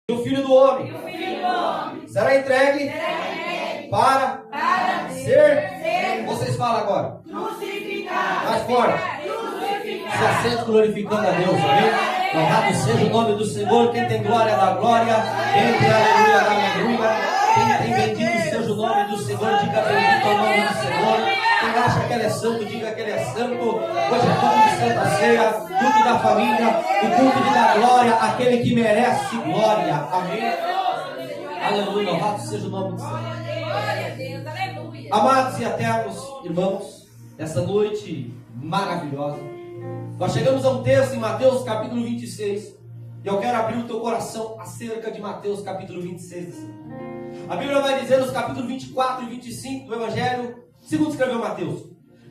E o Filho do Homem será entregue para ser. Vocês falam agora. Crucificado. Mais forte. Se assente glorificando a Deus, amém? Louvado seja o nome do Senhor. Quem tem glória dá glória. Quem tem aleluia dá aleluia. Quem tem bendito seja o nome do Senhor, diga bendito ao nome do Senhor. Quem acha que Ele é santo, diga que Ele é santo. Hoje é culto de Santa Ceia, culto da família, o culto de dar glória àquele que merece glória. Amém? Aleluia, louvado seja o nome do Senhor. Amados e eternos irmãos, essa noite maravilhosa, nós chegamos a um texto em Mateus capítulo 26, e eu quero abrir o teu coração acerca de Mateus capítulo 26. A Bíblia vai dizer nos capítulos 24 e 25 do Evangelho, segundo escreveu Mateus,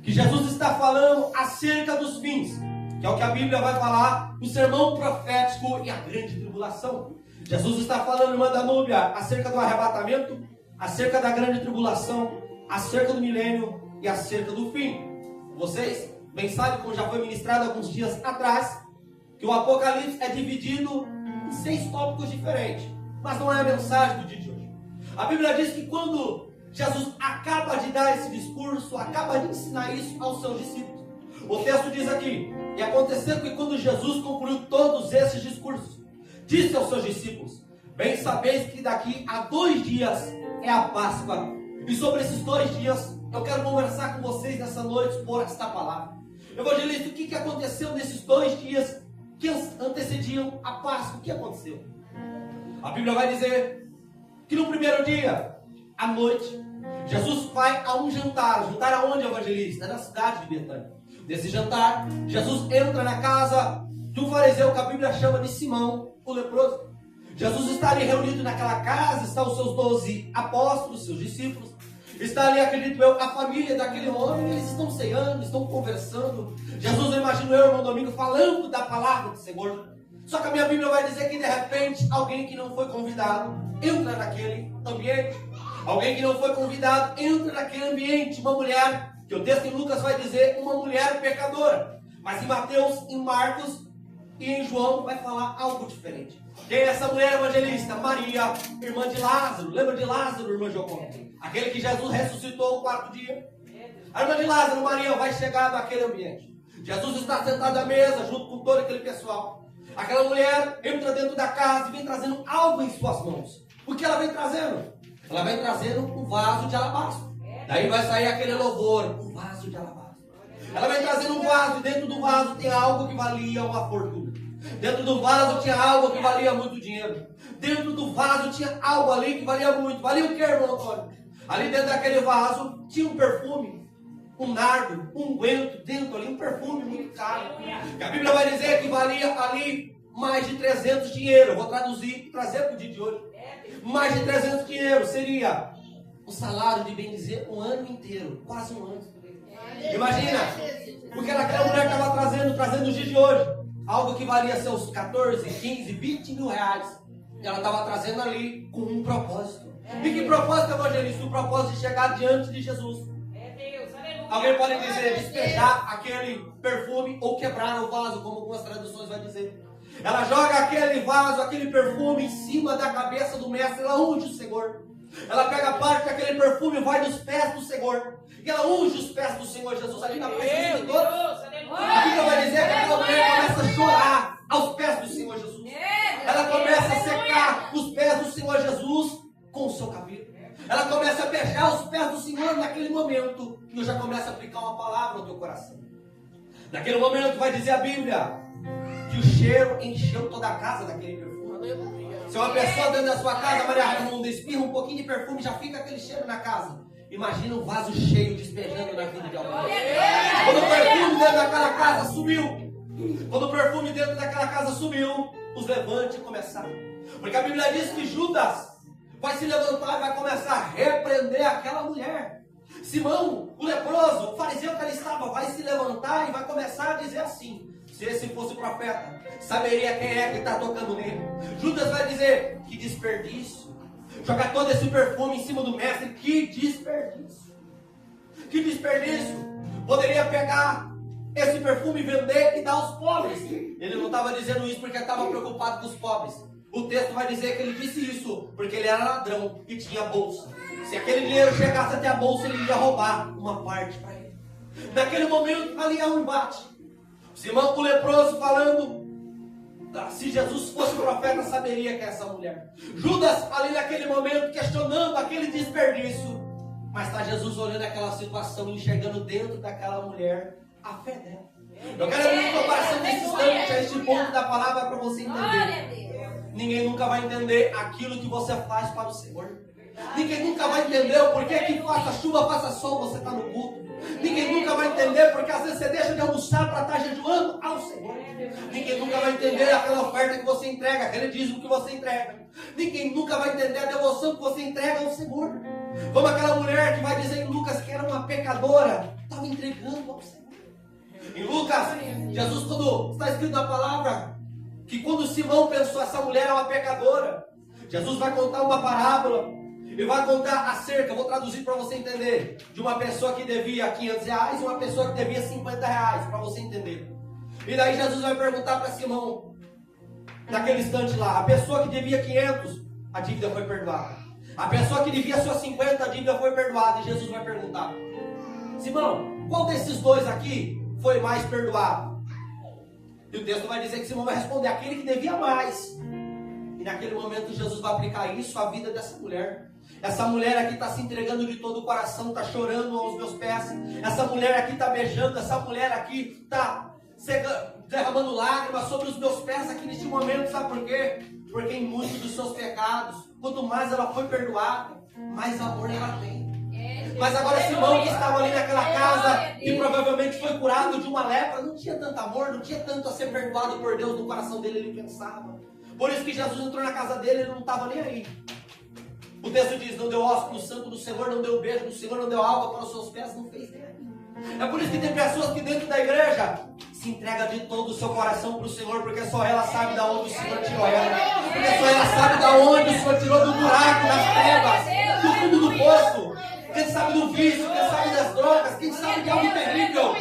que Jesus está falando acerca dos fins, que é o que a Bíblia vai falar, o sermão profético e a grande tribulação. Jesus está falando, irmã Danúbia, acerca do arrebatamento, acerca da grande tribulação, acerca do milênio e acerca do fim. Vocês bem sabem, como já foi ministrado alguns dias atrás, que o Apocalipse é dividido em 6 tópicos diferentes, mas não é a mensagem do dia de hoje. A Bíblia diz que quando Jesus acaba de dar esse discurso, acaba de ensinar isso aos seus discípulos, o texto diz aqui: e aconteceu que quando Jesus concluiu todos esses discursos, disse aos seus discípulos: bem sabeis que daqui a 2 dias é a Páscoa, e sobre esses 2 dias eu quero conversar com vocês nessa noite por esta palavra. Evangelista, o que aconteceu nesses 2 dias que antecediam a Páscoa? O que aconteceu? A Bíblia vai dizer que no primeiro dia, à noite, Jesus vai a um jantar. Jantar aonde, evangelista? Na cidade de Betânia. Nesse jantar, Jesus entra na casa de um fariseu que a Bíblia chama de Simão, o leproso. Jesus está ali reunido naquela casa, estão os seus 12 apóstolos, seus discípulos. Está ali, acredito eu, a família daquele homem. Eles estão ceando, estão conversando. Jesus, eu imagino eu, irmão Domingo, falando da palavra do Senhor. Só que a minha Bíblia vai dizer que de repente, alguém que não foi convidado entra naquele ambiente. Alguém que não foi convidado entra naquele ambiente. Uma mulher, que o texto em Lucas vai dizer, uma mulher pecadora. Mas em Mateus, em Marcos e em João vai falar algo diferente. Quem é essa mulher evangelista? Maria, irmã de Lázaro. Lembra de Lázaro, irmã Jocó? Aquele que Jesus ressuscitou no 4º dia. A irmã de Lázaro, Maria, vai chegar naquele ambiente. Jesus está sentado à mesa junto com todo aquele pessoal. Aquela mulher entra dentro da casa e vem trazendo algo em suas mãos. O que ela vem trazendo? Ela vem trazendo um vaso de alabastro. Daí vai sair aquele louvor, um vaso de alabastro. Ela vem trazendo um vaso, e dentro do vaso tem algo que valia uma fortuna. Dentro do vaso tinha algo que valia muito dinheiro. Dentro do vaso tinha algo ali que valia muito. Valia o que, irmão Antônio? Ali dentro daquele vaso tinha um perfume, um nardo, um unguento dentro ali, um perfume muito caro. Que a Bíblia vai dizer que valia ali mais de 300 dinheiro. Eu vou traduzir e trazer para o dia de hoje. Mais de 300 dinheiro seria o salário, de bem dizer, um ano inteiro, quase um ano. Imagina, porque aquela mulher estava trazendo os dias de hoje, algo que valia seus 14, 15, 20 mil reais. E ela estava trazendo ali com um propósito. E que propósito, evangelista? O propósito de chegar diante de Jesus. Alguém pode dizer, despejar aquele perfume ou quebrar o vaso, como algumas traduções vão dizer. Ela joga aquele vaso, aquele perfume em cima da cabeça do mestre, ela unge o Senhor. Ela pega parte daquele perfume e vai nos pés do Senhor. E ela unge os pés do Senhor Jesus ali na presença de todos. A Bíblia vai dizer que aquela mulher começa a chorar aos pés do Senhor Jesus. Ela começa a secar os pés do Senhor Jesus com o seu cabelo. Ela começa a beijar os pés do Senhor naquele momento. E eu já começo a aplicar uma palavra no teu coração. Naquele momento vai dizer a Bíblia que o cheiro encheu toda a casa daquele perfume. Se uma pessoa dentro da sua casa, Maria Raimundo, espirra um pouquinho de perfume, já fica aquele cheiro na casa. Imagina um vaso cheio despejando na vida de alguém. Quando o perfume dentro daquela casa sumiu, quando o perfume dentro daquela casa sumiu, os levantes começaram. Porque a Bíblia diz que Judas vai se levantar e vai começar a repreender aquela mulher. Simão, o leproso, o fariseu que ali estava, vai se levantar e vai começar a dizer assim: se esse fosse profeta, saberia quem é que está tocando nele. Judas vai dizer: que desperdício. Jogar todo esse perfume em cima do mestre, que desperdício. Que desperdício. Poderia pegar esse perfume, vender e dar aos pobres. Ele não estava dizendo isso porque estava preocupado com os pobres. O texto vai dizer que ele disse isso porque ele era ladrão e tinha bolsa. Se aquele dinheiro chegasse até a bolsa, ele ia roubar uma parte para ele. Naquele momento, ali há um embate. Simão, o leproso, falando: se Jesus fosse profeta, saberia que é essa mulher. Judas, ali naquele momento, questionando aquele desperdício. Mas está Jesus olhando aquela situação, enxergando dentro daquela mulher a fé dela. Eu quero abrir o coração nesse instante, a este ponto da palavra, para você entender. Ninguém nunca vai entender aquilo que você faz para o Senhor. Ninguém nunca vai entender o porquê que faça chuva, faça sol, você está no culto. Ninguém nunca vai entender porque às vezes você deixa de almoçar para estar jejuando ao Senhor. Ninguém nunca vai entender aquela oferta que você entrega, aquele dízimo que você entrega. Ninguém nunca vai entender a devoção que você entrega ao Senhor. Como aquela mulher que vai dizer em Lucas que era uma pecadora, estava entregando ao Senhor. Em Lucas, Jesus, quando está escrito na palavra, que quando Simão pensou, essa mulher é uma pecadora, Jesus vai contar uma parábola, e vai contar acerca, vou traduzir para você entender, de uma pessoa que devia R$500 e uma pessoa que devia R$50, para você entender. E daí Jesus vai perguntar para Simão, naquele instante lá, a pessoa que devia 500, a dívida foi perdoada. A pessoa que devia só 50, a dívida foi perdoada. E Jesus vai perguntar: Simão, qual desses dois aqui foi mais perdoado? E o texto vai dizer que Simão vai responder: aquele que devia mais. E naquele momento Jesus vai aplicar isso à vida dessa mulher. Essa mulher aqui está se entregando de todo o coração, está chorando aos meus pés. Essa mulher aqui está beijando, essa mulher aqui está derramando lágrimas sobre os meus pés aqui neste momento. Sabe por quê? Porque em muitos dos seus pecados, quanto mais ela foi perdoada, mais amor ela tem. Mas agora Simão, que estava ali naquela casa e provavelmente foi curado de uma lepra, não tinha tanto amor, não tinha tanto a ser perdoado por Deus no coração dele, ele pensava. Por isso que Jesus entrou na casa dele, ele não estava nem aí. O texto diz: não deu hóspede no santo do Senhor, não deu beijo do Senhor, não deu água para os seus pés, não fez nem aí. É por isso que tem pessoas que dentro da igreja se entrega de todo o seu coração para o Senhor, porque só ela sabe de onde o Senhor tirou ela. Porque só ela sabe de onde o Senhor tirou, do buraco, das trevas, do fundo do poço. Quem sabe do vício, quem sabe das drogas, quem sabe de algo terrível.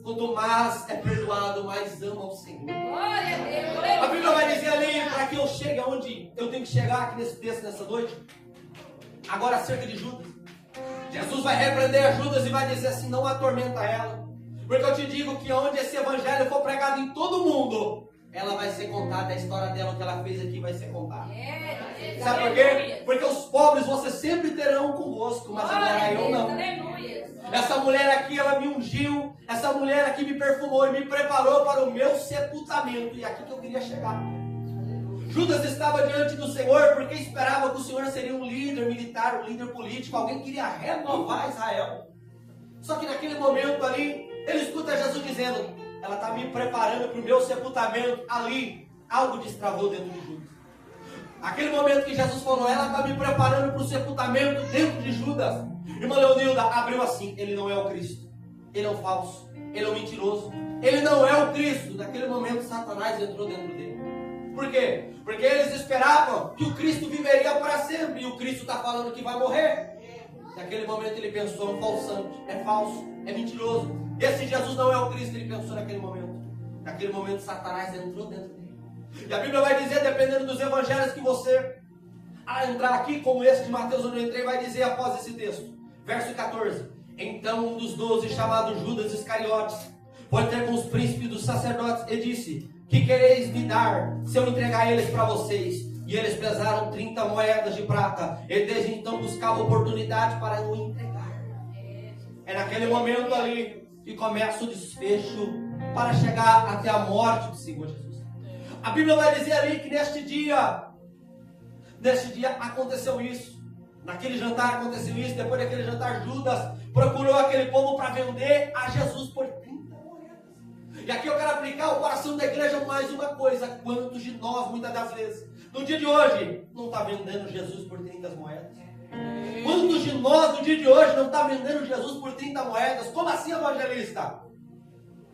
Quanto mais é perdoado, mais ama o Senhor. A Bíblia vai dizer ali, para que eu chegue aonde eu tenho que chegar aqui nesse texto, nessa noite. Agora acerca de Judas. Jesus vai repreender a Judas e vai dizer assim: não atormenta ela. Porque eu te digo que onde esse evangelho for pregado em todo mundo, ela vai ser contada, a história dela, o que ela fez aqui vai ser contada. Sabe por quê? Porque os pobres vocês sempre terão convosco, mas agora eu não. Essa mulher aqui, ela me ungiu, essa mulher aqui me perfumou e me preparou para o meu sepultamento. E é aqui que eu queria chegar. Judas estava diante do Senhor porque esperava que o Senhor seria um líder militar, um líder político, alguém que queria renovar Israel. Só que naquele momento ali, ele escuta Jesus dizendo: ela está me preparando para o meu sepultamento. Ali, algo destravou dentro de Judas. Aquele momento que Jesus falou: ela está me preparando para o sepultamento, dentro de Judas. Irmã Leonilda abriu assim: ele não é o Cristo, ele é um falso, ele é um mentiroso, ele não é o Cristo. Naquele momento Satanás entrou dentro dele. Por quê? Porque eles esperavam que o Cristo viveria para sempre, e o Cristo está falando que vai morrer. Naquele momento ele pensou: é um falsante, é falso, é mentiroso. Esse Jesus não é o Cristo, ele pensou naquele momento. Naquele momento Satanás entrou dentro dele. E a Bíblia vai dizer, dependendo dos evangelhos que você entrar aqui, como esse de Mateus onde eu entrei, vai dizer após esse texto, verso 14: então um dos 12, chamado Judas Iscariotes, foi ter com os príncipes dos sacerdotes e disse: que quereis me dar se eu entregar eles para vocês? E eles pesaram 30 moedas de prata. E desde então buscava oportunidade para o entregar. É naquele momento ali que começa o desfecho para chegar até a morte do Senhor Jesus. A Bíblia vai dizer ali que neste dia aconteceu isso. Naquele jantar aconteceu isso. Depois daquele jantar, Judas procurou aquele povo para vender a Jesus por 30 moedas. E aqui eu quero aplicar o coração da igreja mais uma coisa: quantos de nós, muitas das vezes, no dia de hoje, não está vendendo Jesus por 30 moedas? Quantos de nós, no dia de hoje, não está vendendo Jesus por 30 moedas? Como assim, evangelista?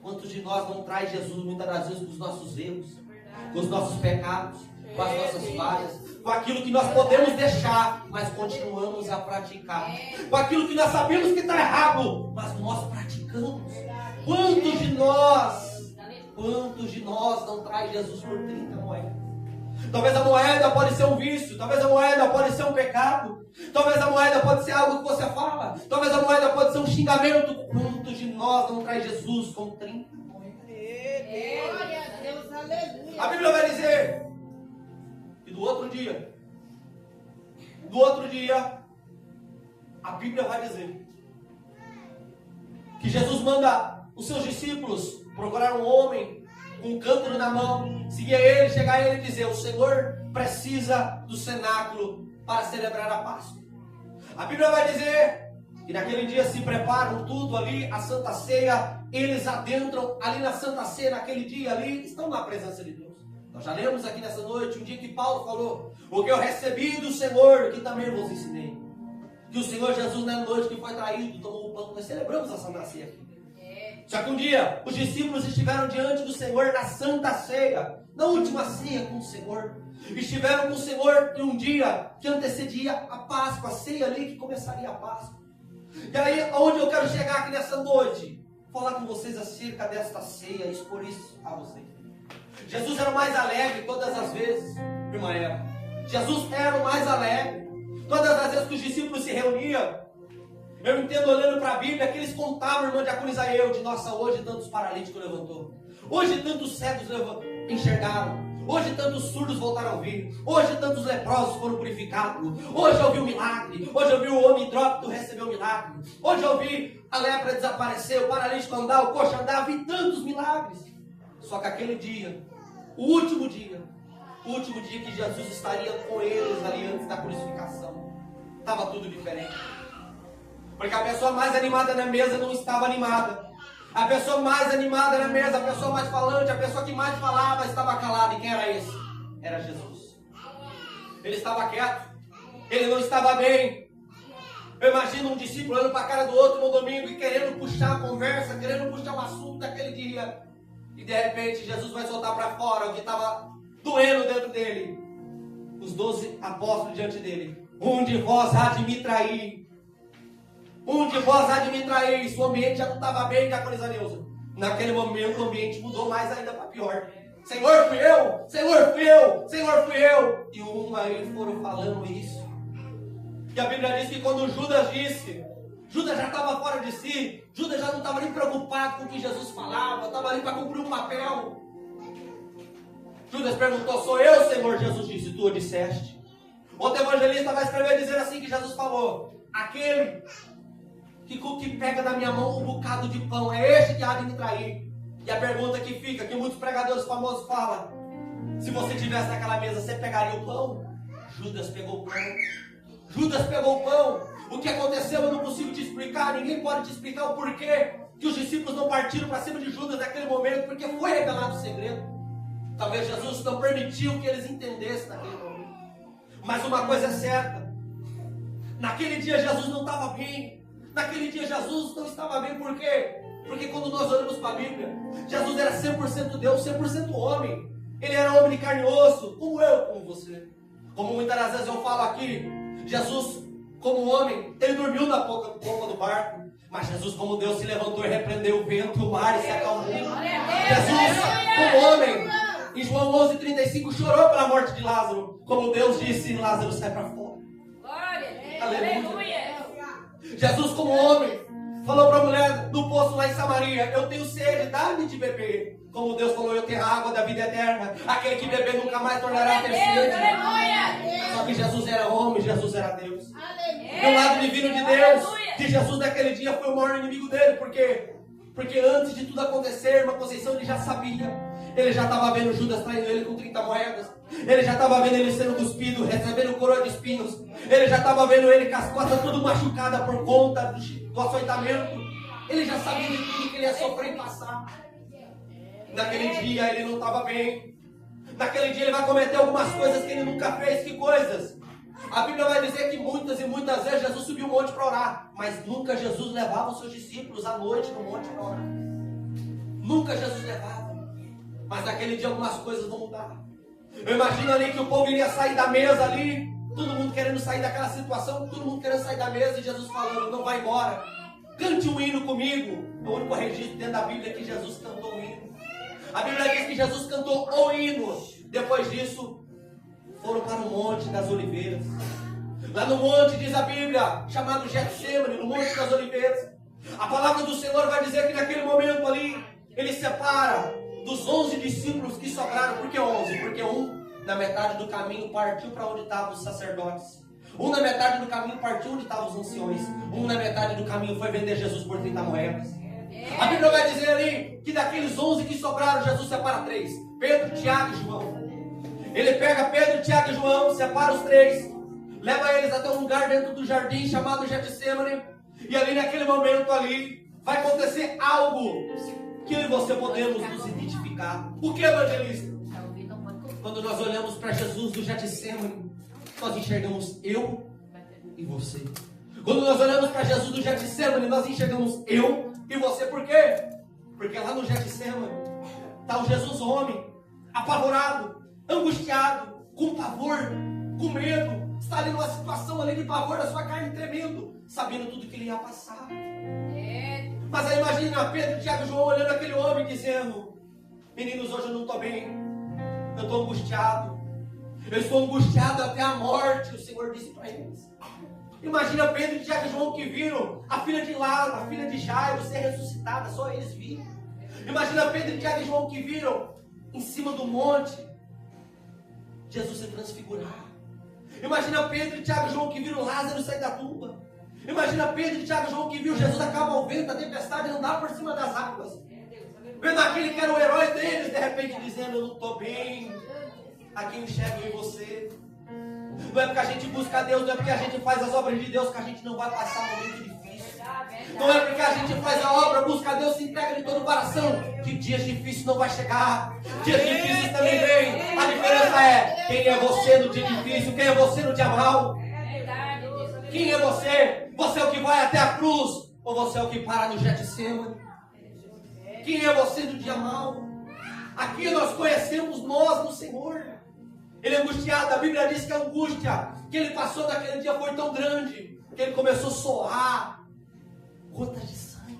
Quantos de nós não traz Jesus, muitas das vezes, com os nossos erros, com os nossos pecados, com as nossas falhas, com aquilo que nós podemos deixar, mas continuamos a praticar, com aquilo que nós sabemos que está errado, mas nós praticamos? Quantos de nós não traz Jesus por 30 moedas? Talvez a moeda pode ser um vício, talvez a moeda pode ser um pecado, talvez a moeda pode ser algo que você fala, talvez a moeda pode ser um xingamento. Quantos de nós não traz Jesus com 30 moedas? Glória a Deus, aleluia. A Bíblia vai dizer que do outro dia, a Bíblia vai dizer que Jesus manda os seus discípulos procurar um homem com um cântaro na mão, seguir ele, chegar a ele e dizer: o Senhor precisa do cenáculo para celebrar a Páscoa. A Bíblia vai dizer que naquele dia se preparam tudo ali, a Santa Ceia, eles adentram ali na Santa Ceia, naquele dia ali, estão na presença de Deus. Nós já lemos aqui nessa noite, um dia que Paulo falou: o que eu recebi do Senhor, que também vos ensinei. Que o Senhor Jesus, na noite que foi traído, tomou o pão. Nós celebramos a Santa Ceia aqui. Só que um dia, os discípulos estiveram diante do Senhor na Santa Ceia, na última ceia com o Senhor. Estiveram com o Senhor em um dia que antecedia a Páscoa, a ceia ali que começaria a Páscoa. E aí, aonde eu quero chegar aqui nessa noite? Falar com vocês acerca desta ceia, expor isso a vocês. Jesus era o mais alegre todas as vezes, irmã Eva. Jesus era o mais alegre. Todas as vezes que os discípulos se reuniam, eu entendo olhando para a Bíblia que eles contavam, irmã Diácono Isael, de nossa, hoje tantos paralíticos levantou. Hoje tantos cegos enxergaram. Hoje tantos surdos voltaram a ouvir. Hoje tantos leprosos foram purificados. Hoje eu vi um milagre. Hoje eu vi o homem hidrópico receber um milagre. Hoje eu vi a lepra desaparecer, o paralítico andar, o coxo andar. Vi tantos milagres. Só que aquele dia, o último dia que Jesus estaria com eles ali antes da crucificação, estava tudo diferente. Porque a pessoa mais animada na mesa não estava animada. A pessoa mais animada na mesa, a pessoa mais falante, a pessoa que mais falava estava calada. E quem era esse? Era Jesus. Ele estava quieto. Ele não estava bem. Eu imagino um discípulo olhando para a cara do outro no domingo e querendo puxar a conversa, querendo puxar o assunto daquele dia. E de repente Jesus vai soltar para fora o que estava doendo dentro dele. Os 12 apóstolos diante dele. Um de vós há de me trair. Um de vós há de me trair. Se o ambiente já não estava bem, Diácono Isaneuza, naquele momento o ambiente mudou mais ainda para pior. Senhor, fui eu! Senhor, fui eu! Senhor, fui eu! E aí foram falando isso. E a Bíblia diz que quando Judas disse, Judas já estava fora de si. Judas já não estava nem preocupado com o que Jesus falava. Estava ali para cumprir um papel. Judas perguntou: sou eu, Senhor? Jesus disse: tu o disseste. Outro evangelista vai escrever dizendo assim que Jesus falou: aquele que pega da minha mão um bocado de pão, é este que há de me trair. E a pergunta que fica, que muitos pregadores famosos falam: se você estivesse naquela mesa, você pegaria o pão? Judas pegou o pão. Judas pegou o pão. O que aconteceu eu não consigo te explicar. Ninguém pode te explicar o porquê que os discípulos não partiram para cima de Judas naquele momento, porque foi revelado o segredo. Talvez Jesus não permitiu que eles entendessem naquele momento. Mas uma coisa é certa: naquele dia Jesus não estava bem. Naquele dia Jesus não estava bem. Por quê? Porque quando nós olhamos para a Bíblia, Jesus era 100% Deus, 100% homem. Ele era homem de carne e osso, como eu, como você. Como muitas das vezes eu falo aqui, Jesus, como homem, ele dormiu na popa do barco. Mas Jesus, como Deus, se levantou e repreendeu o vento e o mar e se acalmou. Jesus, como homem, em João 11:35, chorou pela morte de Lázaro. Como Deus disse: Lázaro, sai para fora. Aleluia. Jesus, como homem, falou para a mulher do poço lá em Samaria: eu tenho sede, dá-me de beber. Como Deus falou: eu tenho a água da vida eterna. Aquele que beber nunca mais tornará a ter sede. Só que Jesus era homem, Jesus era Deus. E o lado divino de Deus, que Jesus naquele dia foi o maior inimigo dele. Por quê? Porque antes de tudo acontecer, irmã Conceição, ele já sabia. Ele já estava vendo Judas traindo ele com 30 moedas. Ele já estava vendo ele sendo cuspido, recebendo coroa de espinhos. Ele já estava vendo ele com as costas tudo machucadas por conta do açoitamento. Ele já sabia de tudo que ele ia sofrer e passar. Naquele dia ele não estava bem. Naquele dia ele vai cometer algumas coisas que ele nunca fez. Que coisas? A Bíblia vai dizer que muitas e muitas vezes Jesus subiu um monte para orar. Mas nunca Jesus levava os seus discípulos à noite no monte para orar. Nunca Jesus levava. Mas naquele dia algumas coisas vão mudar. Eu imagino ali que o povo iria sair da mesa ali. Todo mundo querendo sair daquela situação. Todo mundo querendo sair da mesa. E Jesus falando: não vai embora. Cante um hino comigo. É o único registro dentro da Bíblia que Jesus cantou um hino. A Bíblia diz que Jesus cantou o hino. Depois disso, foram para o Monte das Oliveiras. Lá no monte, diz a Bíblia, chamado Getsemane, no Monte das Oliveiras. A palavra do Senhor vai dizer que naquele momento ali, Ele separa dos 11 discípulos que sobraram. Por que 11? Porque um, na metade do caminho, partiu para onde estavam os sacerdotes. Um na metade do caminho partiu onde estavam os anciões. Um na metade do caminho foi vender Jesus por 30 moedas. A Bíblia vai dizer ali que daqueles 11 que sobraram, Jesus separa 3. Pedro, Tiago e João. Ele pega Pedro, Tiago e João, separa os 3, leva eles até um lugar dentro do jardim chamado Getsemane. E ali naquele momento ali, vai acontecer algo que eu e você podemos nos identificar. O que, evangelista? Quando nós olhamos para Jesus do Getsemane, nós enxergamos eu e você. Quando nós olhamos para Jesus do Getsemane, nós enxergamos eu e você. Por quê? Porque lá no Getsemane está o Jesus homem, apavorado, angustiado, com pavor, com medo. Está ali numa situação ali de pavor, a sua carne tremendo, sabendo tudo que ele ia passar. Mas aí imagina Pedro, Tiago e João olhando aquele homem dizendo: meninos, hoje eu não estou bem, eu estou angustiado, eu estou angustiado até a morte. O Senhor disse para eles. Imagina Pedro, Tiago e João que viram a filha de Lázaro, a filha de Jairo ser ressuscitada, só eles viram. Imagina Pedro, Tiago e João que viram em cima do monte Jesus se transfigurar. Imagina Pedro, Tiago e João que viram Lázaro sair da tumba. Imagina Pedro, Tiago e João que viu Jesus acalmar o vento, a tempestade, e andar por cima das águas. Vendo aquele que era o herói deles, de repente dizendo: eu não estou bem. Aqui eu enxergo em você. Não é porque a gente busca a Deus, não é porque a gente faz as obras de Deus que a gente não vai passar um momento difícil. Não é porque a gente faz a obra, busca a Deus, se entrega de todo o coração, que dias difíceis não vai chegar. Dias difíceis também vem. A diferença é quem é você no dia difícil, quem é você no dia mau. Quem é você? Você é o que vai até a cruz, ou você é o que para no Getsemane? Quem é você no dia mau? Aqui nós conhecemos nós no Senhor. Ele é angustiado. A Bíblia diz que a angústia que ele passou naquele dia foi tão grande que ele começou a suar gotas de sangue.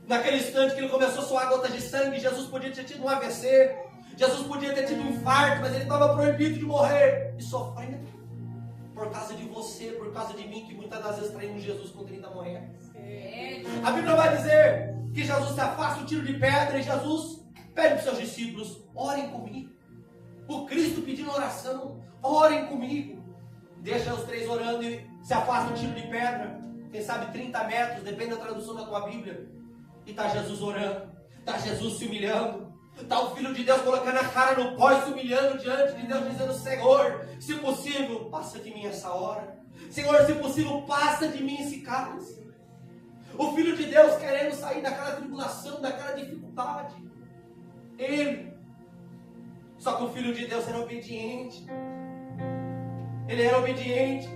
Naquele instante que ele começou a suar gotas de sangue, Jesus podia ter tido um AVC, Jesus podia ter tido um infarto, mas ele estava proibido de morrer e sofrendo por causa de você, por causa de mim, que muitas das vezes traímos Jesus com 30 moedas. A Bíblia vai dizer que Jesus se afasta o tiro de pedra e Jesus pede para os seus discípulos: orem comigo. O Cristo pedindo oração: orem comigo. Deixa os 3 orando e se afasta o tiro de pedra. Quem sabe 30 metros, depende da tradução da tua Bíblia. E está Jesus orando, está Jesus se humilhando. Está o Filho de Deus colocando a cara no pó e se humilhando diante de Deus, dizendo: Senhor, se possível, passa de mim essa hora. Senhor, se possível, passa de mim esse cálice. O Filho de Deus querendo sair daquela tribulação, daquela dificuldade. Ele. Só que o Filho de Deus era obediente. Ele era obediente.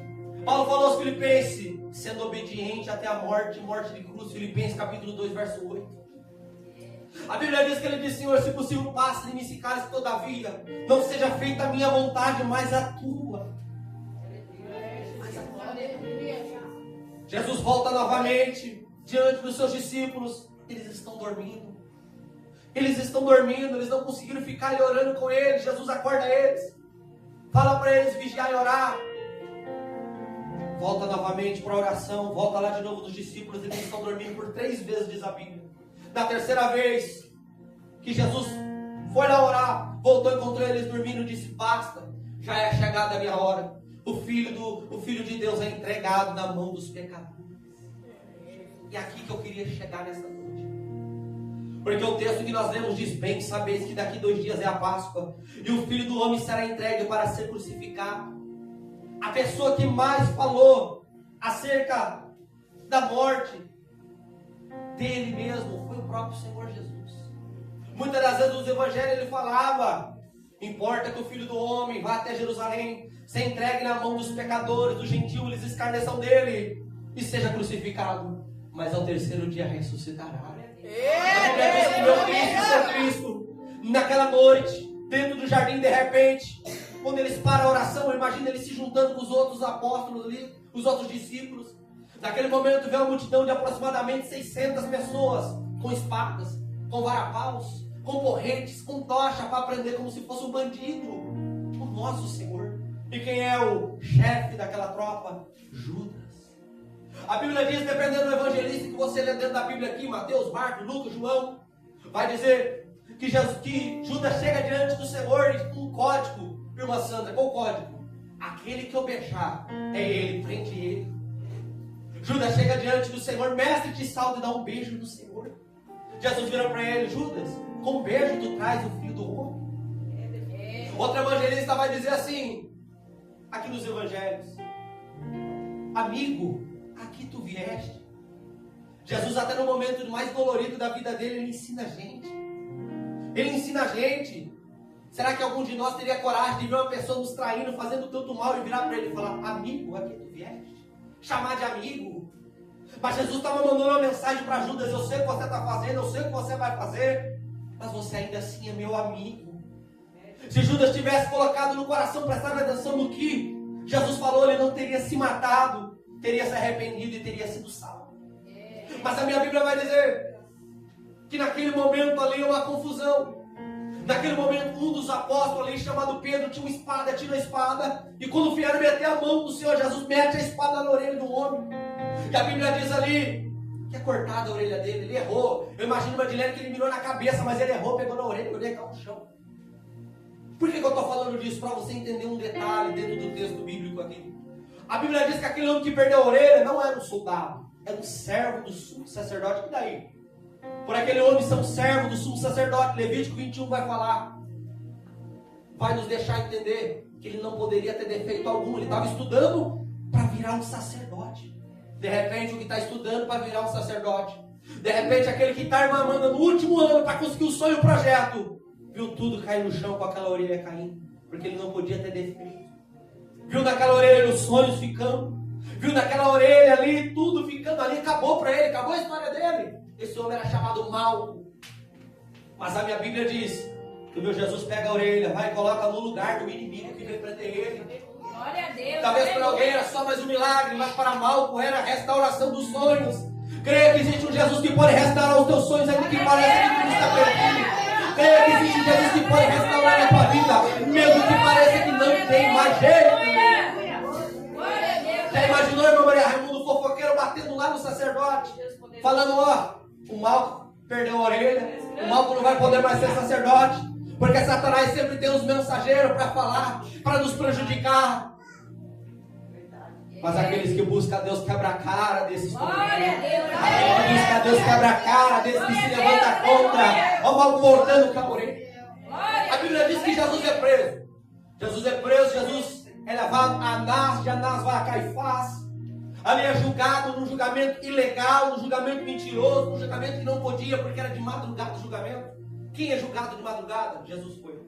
Paulo falou aos Filipenses: sendo obediente até a morte, morte de cruz. Filipenses capítulo 2, verso 8. A Bíblia diz que ele disse: Senhor, se possível, passa de mim esse cálice, todavia não seja feita a minha vontade, mas a tua. Jesus volta novamente diante dos seus discípulos. Eles estão dormindo. Eles não conseguiram ficar ali orando com ele. Jesus acorda eles, fala para eles vigiar e orar. Volta novamente para a oração, volta lá de novo dos discípulos. Eles estão dormindo por 3 vezes, diz a Bíblia. Na terceira vez que Jesus foi lá orar, voltou e encontrou eles dormindo, disse: basta, já é chegada a minha hora. O Filho de Deus é entregado na mão dos pecadores. E é aqui que eu queria chegar nessa noite. Porque o texto que nós lemos diz: bem que sabeis que daqui 2 dias é a Páscoa, e o Filho do Homem será entregue para ser crucificado. A pessoa que mais falou acerca da morte dele mesmo foi o próprio Senhor Jesus. Muitas das vezes nos evangelhos ele falava: importa que o Filho do Homem vá até Jerusalém, se entregue na mão dos pecadores, dos gentios, eles escarneçam dele e seja crucificado, mas ao 3º dia ressuscitará. A Bíblia diz que meu Cristo, seu Cristo, naquela noite, dentro do jardim, de repente, quando eles param a oração, imagina eles se juntando com os outros apóstolos ali, os outros discípulos. Naquele momento veio uma multidão de aproximadamente 600 pessoas, com espadas, com varapaus, com correntes, com tocha, para prender como se fosse um bandido. O nosso Senhor. E quem é o chefe daquela tropa? Judas. A Bíblia diz, dependendo do evangelista que você lê dentro da Bíblia aqui, Mateus, Marcos, Lucas, João, vai dizer que Judas chega diante do Senhor e com um código, irmã Sandra, qual código? Aquele que eu beijar, é ele, prende ele. Judas chega diante do Senhor, mestre, te salve, e dá um beijo do Senhor. Jesus vira para ele, Judas, com um beijo tu traz o filho do homem. Outro evangelista vai dizer assim, aqui nos evangelhos, amigo, aqui tu vieste. Jesus, até no momento mais dolorido da vida dele, ele ensina a gente. Ele ensina a gente. Será que algum de nós teria coragem de ver uma pessoa nos traindo, fazendo tanto mal e virar para ele e falar, amigo, aqui tu vieste? Chamar de amigo. Mas Jesus estava mandando uma mensagem para Judas, eu sei o que você está fazendo, eu sei o que você vai fazer, mas você ainda assim é meu amigo. Se Judas tivesse colocado no coração, prestado atenção no que Jesus falou, ele não teria se matado, teria se arrependido e teria sido salvo. Mas a minha Bíblia vai dizer que naquele momento ali uma confusão. Naquele momento um dos apóstolos ali, chamado Pedro, tinha uma espada, tira a espada, e quando vieram meter a mão do Senhor Jesus, mete a espada na orelha do homem. E a Bíblia diz ali que é cortada a orelha dele, ele errou. Eu imagino o Madilene que ele mirou na cabeça, mas ele errou, pegou na orelha e a orelha caiu no chão. Por que eu estou falando disso? Para você entender um detalhe dentro do texto bíblico aqui. A Bíblia diz que aquele homem que perdeu a orelha não era um soldado, era um servo do sumo sacerdote. E daí? Por aquele homem ser um servo do sumo sacerdote, Levítico 21 vai falar, vai nos deixar entender que ele não poderia ter defeito algum. Ele estava estudando para virar um sacerdote. De repente o que está estudando para virar um sacerdote, de repente aquele que está armando no último ano para conseguir o sonho e o projeto, viu tudo cair no chão com aquela orelha caindo, porque ele não podia ter defeito. Viu naquela orelha os sonhos ficando, viu naquela orelha ali tudo ficando ali, acabou para ele, acabou a história dele. Esse homem era chamado Malco. Mas a minha Bíblia diz que o meu Jesus pega a orelha, vai e coloca no lugar do inimigo que veio prender ele. Glória a Deus. Talvez para alguém era só mais um milagre, mas para Malco era a restauração dos sonhos. Creia que existe um Jesus que pode restaurar os teus sonhos, ainda que pareça que tudo está perdido. Creia que existe um Jesus que pode restaurar a tua vida, mesmo que pareça que não tem mais jeito. Já imaginou, irmã Maria Raimundo, o fofoqueiro batendo lá no sacerdote, falando, ó, o Malco perdeu a orelha, o Malco não vai poder mais ser sacerdote, porque Satanás sempre tem os mensageiros para falar, para nos prejudicar. Mas aqueles que buscam a Deus quebra a cara desses problemas. Aqueles que buscam a Deus quebra a cara desses que se levanta contra. Ó o Malco voltando com a orelha. A Bíblia diz que Jesus é preso. Jesus é preso, Jesus é levado a Anás, de Anás vai a Caifás. Ali é julgado num julgamento ilegal, num julgamento mentiroso, num julgamento que não podia, porque era de madrugada o julgamento. Quem é julgado de madrugada? Jesus foi.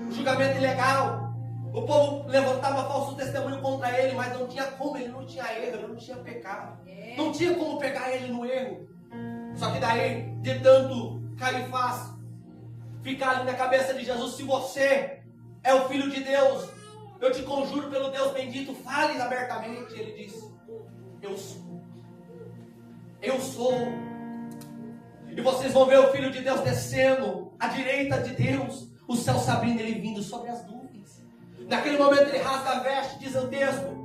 Um julgamento ilegal. O povo levantava falso testemunho contra ele, mas não tinha como, ele não tinha erro, ele não tinha pecado. Não tinha como pegar ele no erro. Só que daí, de tanto Caifás ficar ali na cabeça de Jesus, se você é o Filho de Deus, eu te conjuro pelo Deus bendito, fale abertamente. Ele disse, eu sou. Eu sou. E vocês vão ver o Filho de Deus descendo à direita de Deus, o céu se abrindo, ele vindo sobre as nuvens. Naquele momento ele rasga a veste, diz o texto.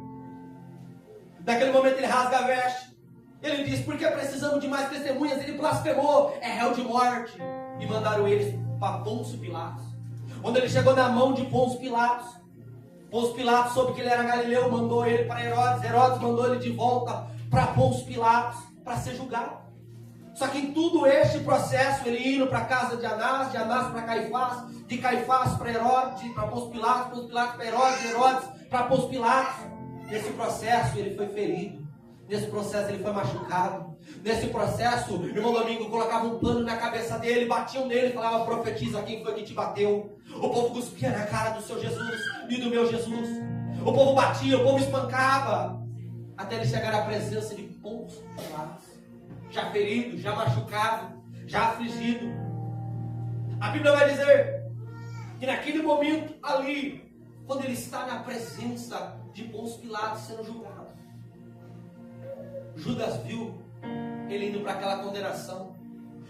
Naquele momento ele rasga a veste. Ele diz, porque precisamos de mais testemunhas? Ele blasfemou, é réu de morte. E mandaram eles para Pôncio Pilatos. Quando ele chegou na mão de Pôncio Pilatos soube que ele era galileu, mandou ele para Herodes. Herodes mandou ele de volta para Pôncio Pilatos para ser julgado. Só que em todo este processo, ele indo para a casa de Anás para Caifás, de Caifás para Herodes, para Pôncio Pilatos para Herodes, Herodes para Pôncio Pilatos. Nesse processo ele foi ferido, nesse processo ele foi machucado, nesse processo, o irmão Domingo colocava um pano na cabeça dele, batiam nele e falava, profetiza quem foi que te bateu. O povo cuspia na cara do seu Jesus e do meu Jesus. O povo batia, o povo espancava, até ele chegar à presença de Pôncio Pilatos. Já ferido, já machucado, já afligido. A Bíblia vai dizer que naquele momento ali, quando ele está na presença de Pôncio Pilatos sendo julgado, Judas viu ele indo para aquela condenação.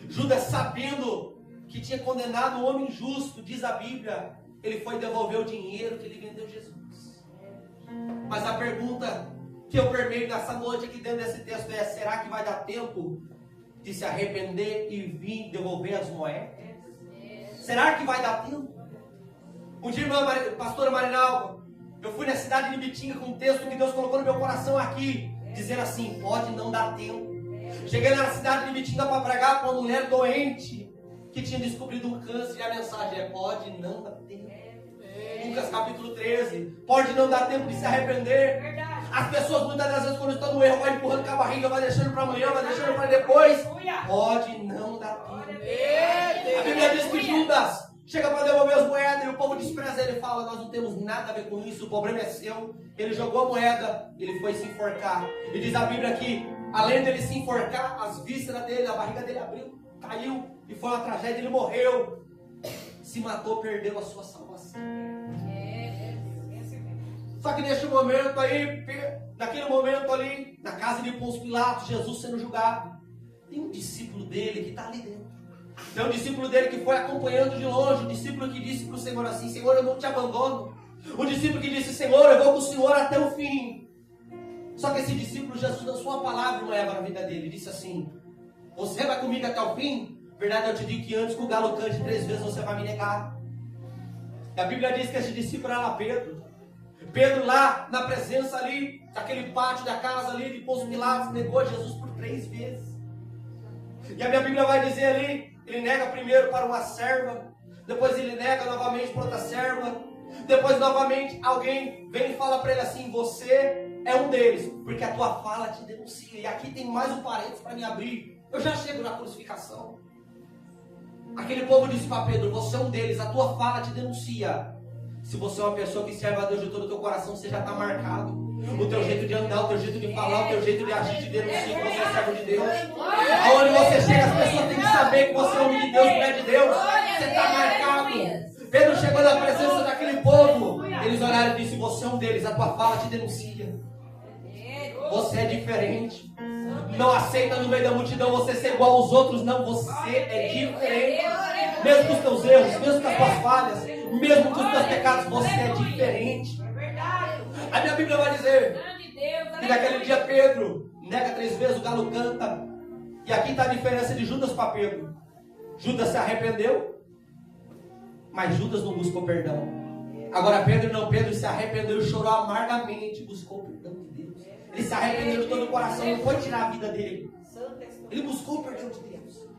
Judas sabendo que tinha condenado um homem injusto, diz a Bíblia, ele foi devolver o dinheiro que ele vendeu Jesus. Mas a pergunta que eu permeio nessa noite aqui dentro desse texto é: será que vai dar tempo de se arrepender e vir devolver as moedas? Será que vai dar tempo? Um dia, irmã pastora Marinalva, eu fui na cidade de Bitinga com um texto que Deus colocou no meu coração aqui, dizendo assim: pode não dar tempo. Cheguei na cidade de Bitinga para pregar para uma mulher doente que tinha descobrido um câncer, e a mensagem é: pode não dar tempo. Lucas capítulo 13, pode não dar tempo de se arrepender. Verdade. As pessoas muitas das vezes, quando estão no erro, vai empurrando com a barriga, vai deixando para amanhã, vai deixando para depois. Pode não dar tempo. A Bíblia diz que Judas chega para devolver as moedas e o povo despreza ele, fala: nós não temos nada a ver com isso, o problema é seu. Ele jogou a moeda, ele foi se enforcar. E diz a Bíblia que, além dele se enforcar, as vísceras dele, a barriga dele abriu, caiu, e foi uma tragédia, ele morreu. Se matou, perdeu a sua salvação. Só que neste momento aí, naquele momento ali, na casa de Pôncio Pilatos, Jesus sendo julgado, tem um discípulo dele que está ali dentro. Tem um discípulo dele que foi acompanhando de longe, um discípulo que disse para o Senhor assim: Senhor, eu não te abandono. Um discípulo que disse: Senhor, eu vou com o Senhor até o fim. Só que esse discípulo, Jesus lançou uma palavra, uma Eva na vida dele, disse assim: você vai comigo até o fim? Verdade, eu te digo que antes que o galo cante 3 vezes você vai me negar. E a Bíblia diz que esse discípulo era Pedro. Pedro lá na presença ali, naquele pátio da casa ali de Pôncio Pilatos, negou Jesus por 3 vezes. E a minha Bíblia vai dizer ali, ele nega primeiro para uma serva, depois ele nega novamente para outra serva, depois novamente alguém vem e fala para ele assim: você é um deles, porque a tua fala te denuncia. E aqui tem mais um parênteses para me abrir, eu já chego na crucificação. Aquele povo disse para Pedro: você é um deles, a tua fala te denuncia. Se você é uma pessoa que serve a Deus de todo o teu coração, você já está marcado. O teu jeito de andar, o teu jeito de falar, o teu jeito de agir te denuncia que você é servo de Deus. Aonde você chega, as pessoas têm que saber que você é homem de Deus, mulher de Deus. Você está marcado. Pedro chegou na presença daquele povo. Eles olharam e disseram: você é um deles, a tua fala te denuncia. Você é diferente. Não aceita no meio da multidão você ser igual aos outros, não. Você é diferente. Mesmo com os teus erros, mesmo com as tuas falhas, mesmo com os teus pecados, você é diferente. A minha Bíblia vai dizer que naquele dia Pedro nega 3 vezes, o galo canta. E aqui está a diferença de Judas para Pedro. Judas se arrependeu, mas Judas não buscou perdão. Agora Pedro não, Pedro se arrependeu e chorou amargamente, buscou o perdão de Deus. Ele se arrependeu de todo o coração, não foi tirar a vida dele. Ele buscou o perdão de Deus.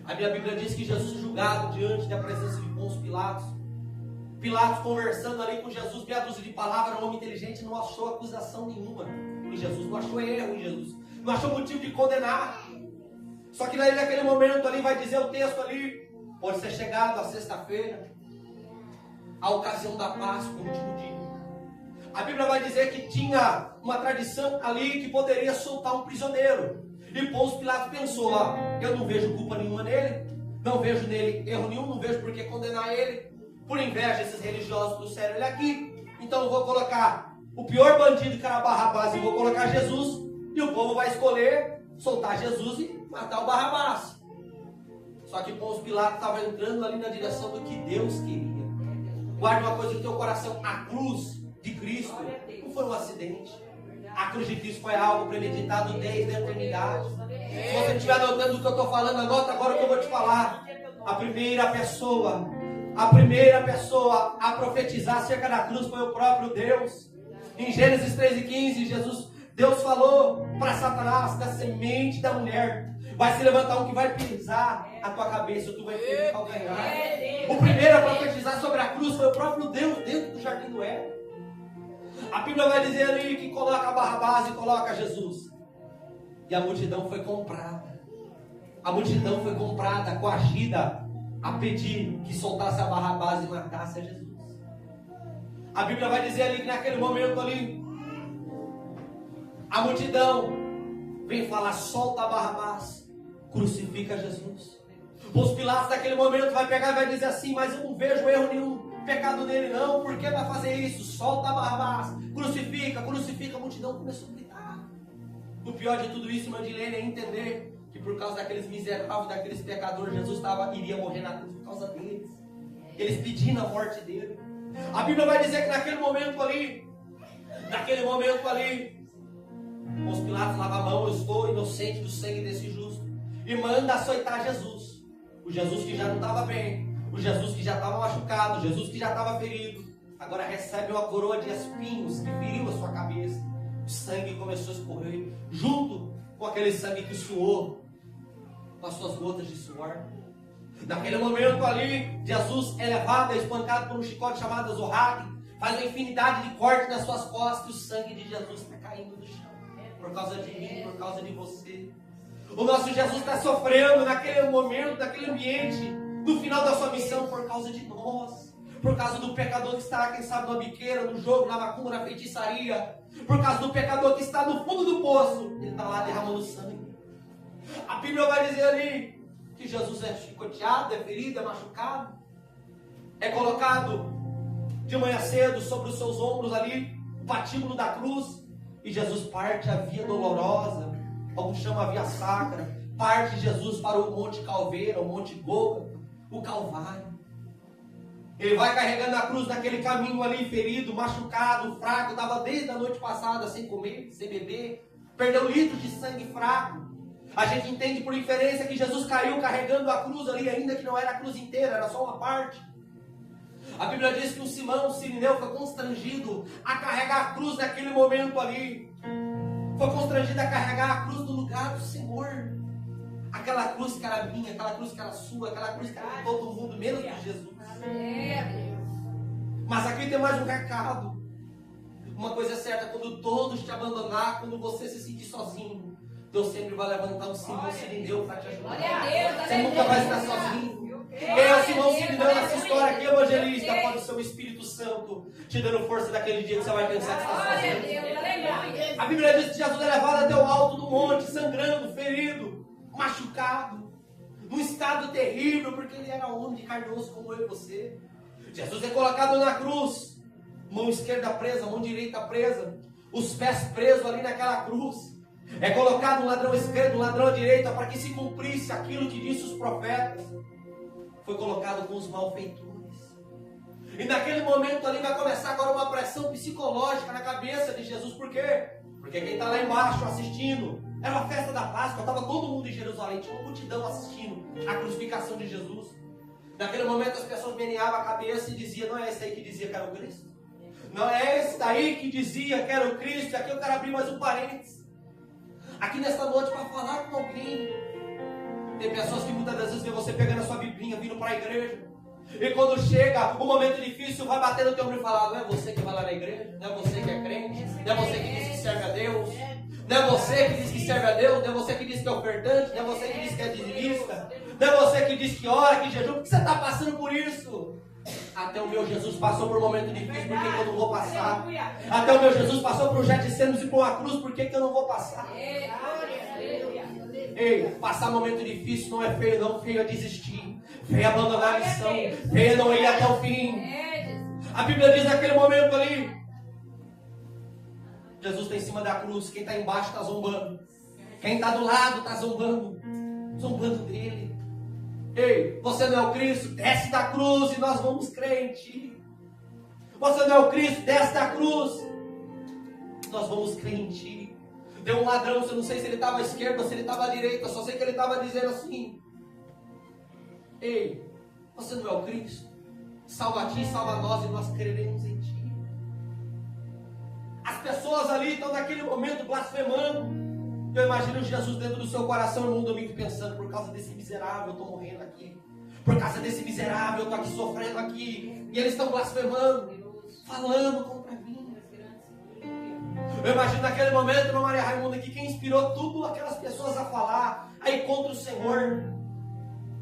A minha Bíblia diz que Jesus julgado diante da presença de Pôncio Pilatos. Pilatos conversando ali com Jesus, meia dúzia de palavras, um homem inteligente, não achou acusação nenhuma em Jesus, não achou erro em Jesus, não achou motivo de condenar. Só que naquele momento ali vai dizer o texto ali, pode ser chegado a sexta-feira, a ocasião da Páscoa, o último dia. A Bíblia vai dizer que tinha uma tradição ali que poderia soltar um prisioneiro. E Pôncio Pilatos pensou: eu não vejo culpa nenhuma nele, não vejo nele erro nenhum, não vejo por que condenar ele. Por inveja, esses religiosos trouxeram ele aqui, então eu vou colocar o pior bandido que era Barrabás e vou colocar Jesus, e o povo vai escolher soltar Jesus e matar o Barrabás. Só que Pôncio Pilatos estava entrando ali na direção do que Deus queria. Guarde uma coisa no teu coração: a cruz de Cristo não foi um acidente. A cruz de Cristo foi algo premeditado desde a eternidade. Se você estiver anotando o que eu estou falando, anota agora o que eu vou te falar. A primeira pessoa a profetizar acerca da cruz foi o próprio Deus. Em Gênesis 3:15, Deus falou para Satanás: da semente da mulher vai se levantar um que vai pisar a tua cabeça, tu vai ter que calcanhar. O primeiro a profetizar sobre a cruz foi o próprio Deus dentro do jardim do Éden. A Bíblia vai dizer ali que coloca Barrabás e coloca Jesus. E a multidão foi comprada. A multidão foi comprada, coagida a pedir que soltasse a Barrabás e matasse a Jesus. A Bíblia vai dizer ali que naquele momento ali, a multidão vem falar: solta a Barrabás, crucifica Jesus. Os Pilatos naquele momento vai pegar e vai dizer assim: mas eu não vejo erro nenhum, pecado dele não, por que vai fazer isso? Solta a Barrabás, crucifica, crucifica. A multidão começou a gritar. O pior de tudo isso, Mandilene, é entender que por causa daqueles miseráveis, daqueles pecadores, Jesus iria morrer na cruz por causa deles. Eles pedindo a morte dele. A Bíblia vai dizer que naquele momento ali, os Pilatos lavam a mão, eu estou inocente do sangue desse justo, e manda açoitar Jesus. O Jesus que já não estava bem, o Jesus que já estava machucado, o Jesus que já estava ferido, agora recebe uma coroa de espinhos que feriu a sua cabeça. O sangue começou a escorrer, junto com aquele sangue que suou, com as suas gotas de suor. Naquele momento ali, Jesus é levado, é espancado por um chicote chamado Zorrague, faz uma infinidade de cortes nas suas costas, e o sangue de Jesus está caindo no chão, por causa de mim, por causa de você. O nosso Jesus está sofrendo naquele momento, naquele ambiente, no final da sua missão, por causa de nós, por causa do pecador que está, quem sabe, na biqueira, no jogo, na macumba, na feitiçaria, por causa do pecador que está no fundo do poço, ele está lá derramando sangue. A Bíblia vai dizer ali que Jesus é chicoteado, é ferido, é machucado, é colocado de manhã cedo sobre os seus ombros ali, o patíbulo da cruz, e Jesus parte a via dolorosa, alguns chamam a via sacra, parte Jesus para o Monte Calveira, o Monte Gólgota, o Calvário. Ele vai carregando a cruz naquele caminho ali, ferido, machucado, fraco, estava desde a noite passada sem comer, sem beber, perdeu litros de sangue fraco. A gente entende por inferência que Jesus caiu carregando a cruz ali, ainda que não era a cruz inteira, era só uma parte. A Bíblia diz que o Simão, o sirineu, foi constrangido a carregar a cruz naquele momento ali. Foi constrangido a carregar a cruz no lugar do Senhor. Aquela cruz que era minha, aquela cruz que era sua, aquela cruz que era de todo mundo, menos de Jesus. Mas aqui tem mais um recado. Uma coisa é certa, quando todos te abandonar, quando você se sentir sozinho, Deus sempre vai levantar um Simão Sirineu para te ajudar. Você nunca vai estar sozinho. Quem é o Simão Sirineu nessa história aqui, evangelista? Pode ser o Espírito Santo te dando força daquele dia que você vai pensar que está sozinho. A Bíblia diz que Jesus é levado até o alto do monte, sangrando, ferido, machucado, num estado terrível, porque ele era homem de carne e osso como eu e você. Jesus é colocado na cruz, mão esquerda presa, mão direita presa, os pés presos ali naquela cruz. É colocado um ladrão esquerdo, um ladrão à direita, para que se cumprisse aquilo que disse os profetas. Foi colocado com os malfeitores. E naquele momento ali vai começar agora uma pressão psicológica na cabeça de Jesus. Por quê? Porque quem está lá embaixo assistindo, era uma festa da Páscoa, estava todo mundo em Jerusalém, tinha uma multidão assistindo a crucificação de Jesus. Naquele momento as pessoas meneavam a cabeça e diziam: não é esse aí que dizia que era o Cristo? Não é esse daí que dizia que era o Cristo? Aqui eu quero abrir mais um parênteses. Aqui nesta noite, para falar com alguém, tem pessoas que muitas das vezes vê você pegando a sua biblinha, vindo para a igreja, e quando chega o momento difícil, vai bater no teu ombro e falar: não é você que vai lá na igreja, não é você que é crente, não é você que diz que serve a Deus, não é você que diz que serve a Deus, não é você que diz que é ofertante, não é você que diz que é dizimista, não é você que diz que ora, que jejum. Por que você está passando por isso? Até o meu Jesus passou por um momento difícil, por que eu não vou passar? Até o meu Jesus passou por um Getsêmanis e por uma cruz, por que eu não vou passar? Ei, passar momento difícil não é feio não, feio é desistir, feio é abandonar a missão, feio é não ir até o fim. A Bíblia diz naquele momento ali, Jesus está em cima da cruz, quem está embaixo está zombando, quem está do lado está zombando dele. Ei, você não é o Cristo? Desce da cruz e nós vamos crer em ti. Você não é o Cristo? Desce da cruz, nós vamos crer em ti. Deu um ladrão, eu não sei se ele estava à esquerda ou se ele estava à direita, eu só sei que ele estava dizendo assim: ei, você não é o Cristo? Salva a ti, salva a nós e nós creremos em ti. As pessoas ali estão naquele momento blasfemando. Eu imagino Jesus dentro do seu coração num domingo pensando: por causa desse miserável eu estou morrendo aqui, por causa desse miserável eu estou aqui sofrendo aqui, e eles estão blasfemando, falando contra mim. Eu imagino naquele momento, irmã Maria Raimunda, que quem inspirou tudo aquelas pessoas a falar aí contra o Senhor,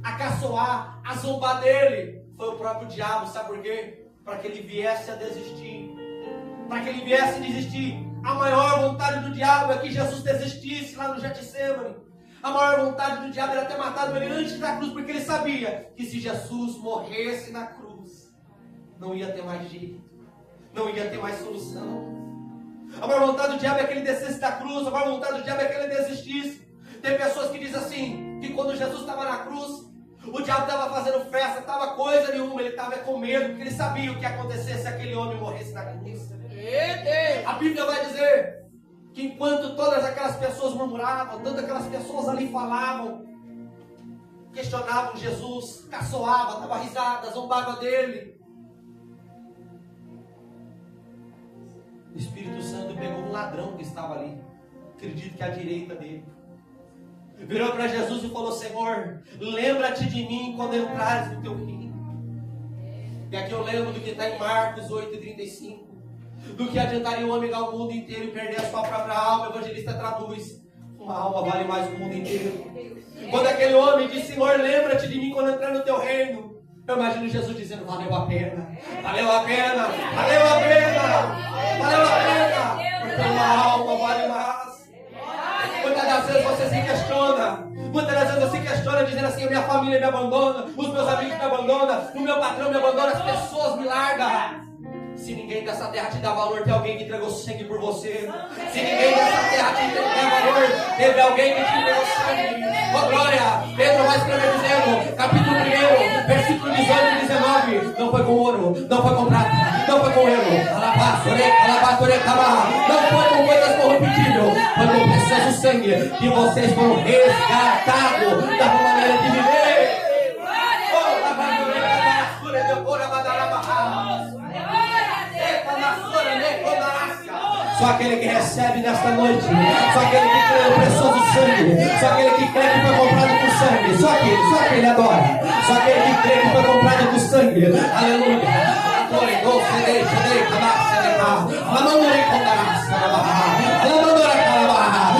a caçoar, a zombar dele, foi o próprio diabo. Sabe por quê? Para que ele viesse a desistir, para que ele viesse a desistir. A maior vontade do diabo é que Jesus desistisse lá no Getsêmanis. A maior vontade do diabo era ter matado ele antes da cruz, porque ele sabia que se Jesus morresse na cruz, não ia ter mais jeito, não ia ter mais solução. A maior vontade do diabo é que ele descesse da cruz, a maior vontade do diabo é que ele desistisse. Tem pessoas que dizem assim, que quando Jesus estava na cruz, o diabo estava fazendo festa, estava coisa nenhuma, ele estava com medo, porque ele sabia o que ia acontecer se aquele homem morresse na cruz. A Bíblia vai dizer que enquanto todas aquelas pessoas murmuravam, tanto aquelas pessoas ali falavam, questionavam Jesus, caçoavam, dava risada, zombava dele, o Espírito Santo pegou um ladrão que estava ali, acredito que à direita dele, virou para Jesus e falou: Senhor, lembra-te de mim quando entrares no teu reino. E aqui eu lembro do que está em Marcos 8,35. Do que adiantaria o homem ganhar o mundo inteiro e perder a sua própria alma. O evangelista traduz: uma alma vale mais que o mundo inteiro. Quando aquele homem diz: Senhor, lembra-te de mim quando entrar no teu reino, eu imagino Jesus dizendo: valeu a pena, valeu a pena, valeu a pena, valeu a pena, porque uma alma vale mais. Muitas das vezes você se questiona, muitas das vezes você se questiona dizendo assim: a minha família me abandona, os meus amigos me abandonam, o meu patrão me abandona, as pessoas me largam. Se ninguém dessa terra te dá valor, tem alguém que entregou sangue por você. Se ninguém dessa terra te dá valor, teve alguém que te entregou sangue. Oh glória! Pedro vai escrever dizendo, capítulo 1, versículo 18 e 19: não foi com ouro, não foi com prata, não foi com ouro, não foi com coisas corruptíveis, foi com precioso sangue que vocês foram resgatados da maneira de viver. Só aquele que recebe nesta noite, só aquele que crê no precioso sangue, só aquele que crê que foi comprado com sangue, só aquele adora, só aquele que crê que foi comprado com sangue, aleluia.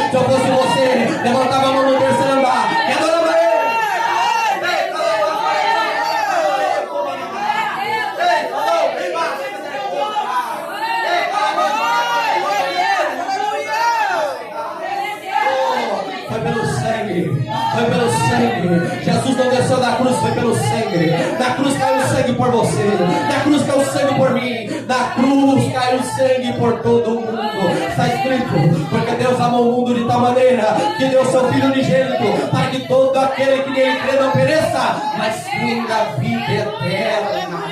Se eu fosse você, levantava a mão no terceiro andar e adorava ele. Foi pelo sangue. Jesus não desceu da cruz, foi pelo sangue. Na cruz caiu sangue por você, na cruz caiu sangue por mim, na cruz caiu sangue por todo mundo. Está escrito: porque Deus amou o mundo de tal maneira que deu seu Filho unigênito, para que todo aquele que nele crê não pereça, mas tenha a vida eterna.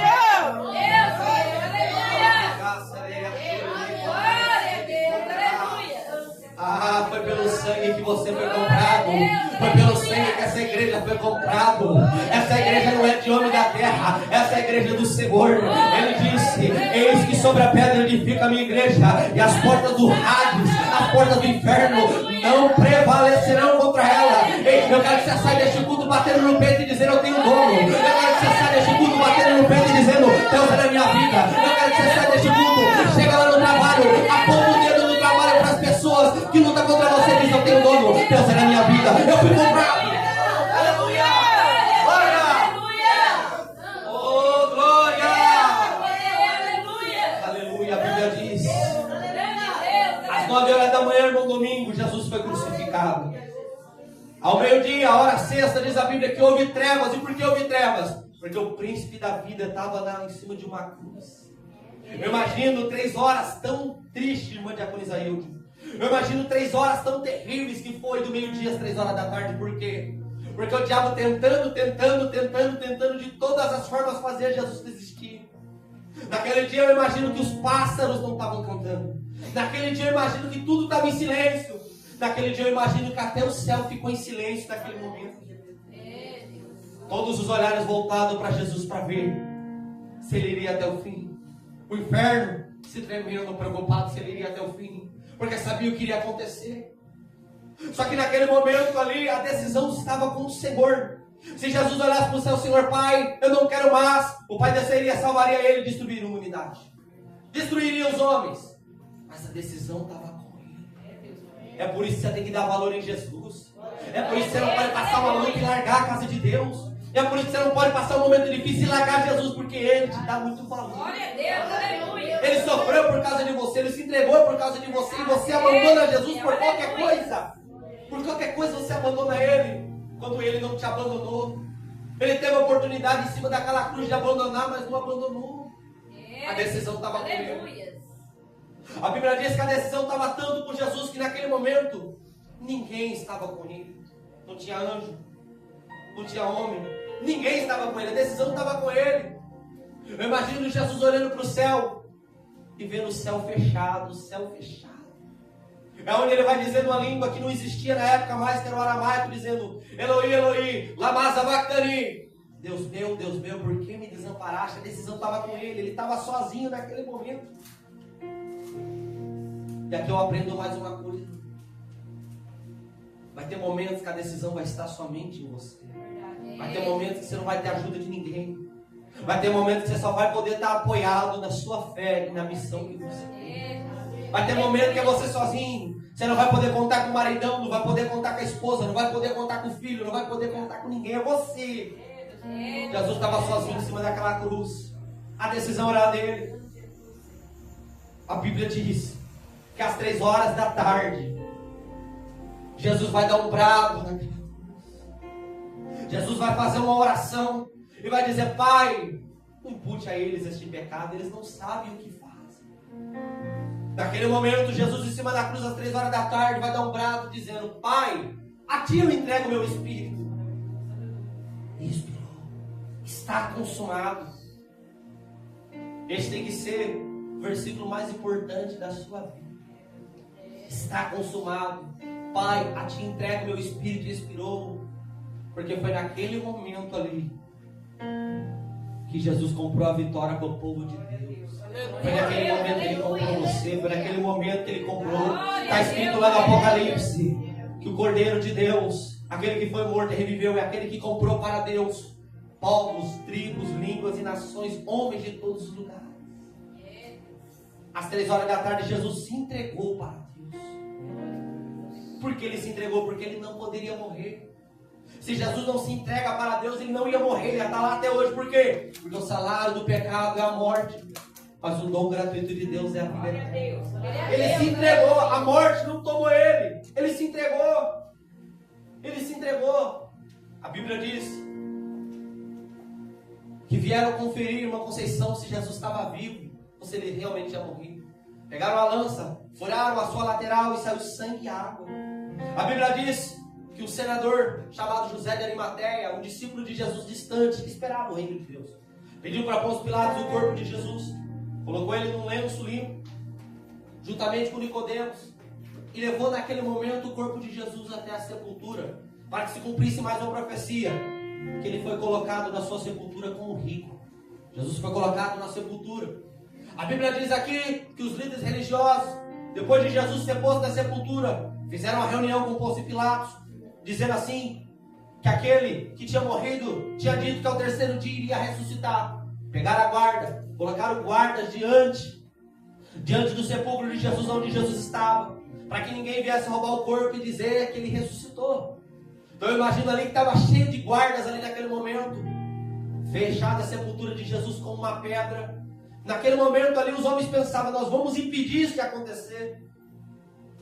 Ah, foi pelo sangue que você foi comprado. Foi pelo sangue que essa igreja foi comprado. Essa igreja não é de homem da terra, essa é a igreja do Senhor. Ele disse: eis que sobre a pedra edifica a minha igreja, e as portas do Hades, as portas do inferno não prevalecerão contra ela. Ei, eu quero que você saia deste culto batendo no peito e dizendo: eu tenho dono. Eu quero que você saia deste culto batendo no peito e dizendo: Deus é na minha vida. Eu quero que você saia deste culto, chega lá no trabalho, aponta o dedo no trabalho para as pessoas que lutam contra você e diz: eu tenho dono, Deus é na minha vida, eu fui comprado. Aleluia! Glória! Oh, glória! Aleluia! A Bíblia diz: às 9 horas da manhã, no domingo, Jesus foi crucificado. Ao meio-dia, a hora sexta, diz a Bíblia que houve trevas. E por que houve trevas? Porque o príncipe da vida estava lá em cima de uma cruz. Eu imagino 3 horas tão tristes, irmã Diaconisa Hilde. Eu imagino 3 horas tão terríveis que foi do meio-dia às 3 horas da tarde. Por quê? Porque o diabo tentando de todas as formas fazer Jesus desistir. Naquele dia eu imagino que os pássaros não estavam cantando. Naquele dia eu imagino que tudo estava em silêncio. Naquele dia eu imagino que até o céu ficou em silêncio naquele momento. Todos os olhares voltados para Jesus para ver se ele iria até o fim. O inferno se tremendo, preocupado se ele iria até o fim, porque sabia o que iria acontecer. Só que naquele momento ali, a decisão estava com o Senhor. Se Jesus olhasse para o céu: Senhor Pai, eu não quero mais, o Pai desceria, salvaria ele e destruiria a humanidade, destruiria os homens. Mas a decisão estava com ele. É por isso que você tem que dar valor em Jesus. É por isso que você não pode passar uma noite e largar a casa de Deus. É por isso que você não pode passar um momento difícil e largar Jesus, porque Ele te dá muito valor. Glória a Deus, aleluia. Ele sofreu por causa de você, Ele se entregou por causa de você, e você abandona Jesus por qualquer coisa. Por qualquer coisa você abandona Ele, quando Ele não te abandonou. Ele teve a oportunidade em cima daquela cruz de abandonar, mas não abandonou. A decisão estava com Ele. A Bíblia diz que a decisão estava tanto com Jesus que naquele momento ninguém estava com ele. Não tinha anjo, não tinha homem, ninguém estava com ele, a decisão estava com ele. Eu imagino Jesus olhando para o céu e vendo o céu fechado, o céu fechado. É onde ele vai dizer numa língua que não existia na época mais, que era o aramaico, dizendo: Eloi, Eloi, lama sabachthani. Deus meu, por que me desamparaste? A decisão estava com ele estava sozinho naquele momento. E aqui eu aprendo mais uma coisa. Vai ter momentos que a decisão vai estar somente em você. Vai ter momentos que você não vai ter ajuda de ninguém. Vai ter momentos que você só vai poder estar apoiado na sua fé e na missão que você tem. Vai ter momentos que é você sozinho. Você não vai poder contar com o maridão, não vai poder contar com a esposa, não vai poder contar com o filho, não vai poder contar com ninguém. É você. Jesus estava sozinho em cima daquela cruz. A decisão era dele. A Bíblia diz que às 3 horas da tarde, Jesus vai dar um brado naquela cruz. Jesus vai fazer uma oração e vai dizer: Pai, impute a eles este pecado, eles não sabem o que fazem. Naquele momento, Jesus em cima da cruz às 3 horas da tarde vai dar um brado dizendo: Pai, a ti eu entrego o meu espírito. E expirou. Está consumado. Este tem que ser o versículo mais importante da sua vida. Está consumado. Pai, a ti entrego o meu espírito. E expirou. Porque foi naquele momento ali que Jesus comprou a vitória para o povo de Deus. Foi naquele momento que ele comprou você. Foi naquele momento que ele comprou. Está escrito lá no Apocalipse que o Cordeiro de Deus, aquele que foi morto e reviveu, é aquele que comprou para Deus povos, tribos, línguas e nações, homens de todos os lugares. Às 3 horas da tarde, Jesus se entregou para Deus. Por que ele se entregou? Porque ele não poderia morrer. Se Jesus não se entrega para Deus, ele não ia morrer, ele ia estar lá até hoje. Por quê? Porque o salário do pecado é a morte, mas o dom gratuito de Deus é a vida eterna. Ele se entregou, a morte não tomou ele. Ele se entregou. Ele se entregou. A Bíblia diz que vieram conferir, irmã Conceição, se Jesus estava vivo ou se ele realmente tinha morrido. Pegaram a lança, furaram a sua lateral e saiu sangue e água. A Bíblia diz que um senador chamado José de Arimateia, um discípulo de Jesus distante, que esperava o reino de Deus, pediu para Pôncio Pilatos o corpo de Jesus, colocou ele num lenço limpo, juntamente com Nicodemos, e levou naquele momento o corpo de Jesus até a sepultura, para que se cumprisse mais uma profecia, que ele foi colocado na sua sepultura como rico. Jesus foi colocado na sepultura. A Bíblia diz aqui que os líderes religiosos, depois de Jesus ser posto na sepultura, fizeram uma reunião com Pôncio Pilatos, dizendo assim, que aquele que tinha morrido tinha dito que ao 3º dia iria ressuscitar. Pegaram a guarda, colocaram guardas diante do sepulcro de Jesus, onde Jesus estava, para que ninguém viesse roubar o corpo e dizer que ele ressuscitou. Então eu imagino ali que estava cheio de guardas ali naquele momento, fechada a sepultura de Jesus com uma pedra. Naquele momento ali os homens pensavam: nós vamos impedir isso de acontecer.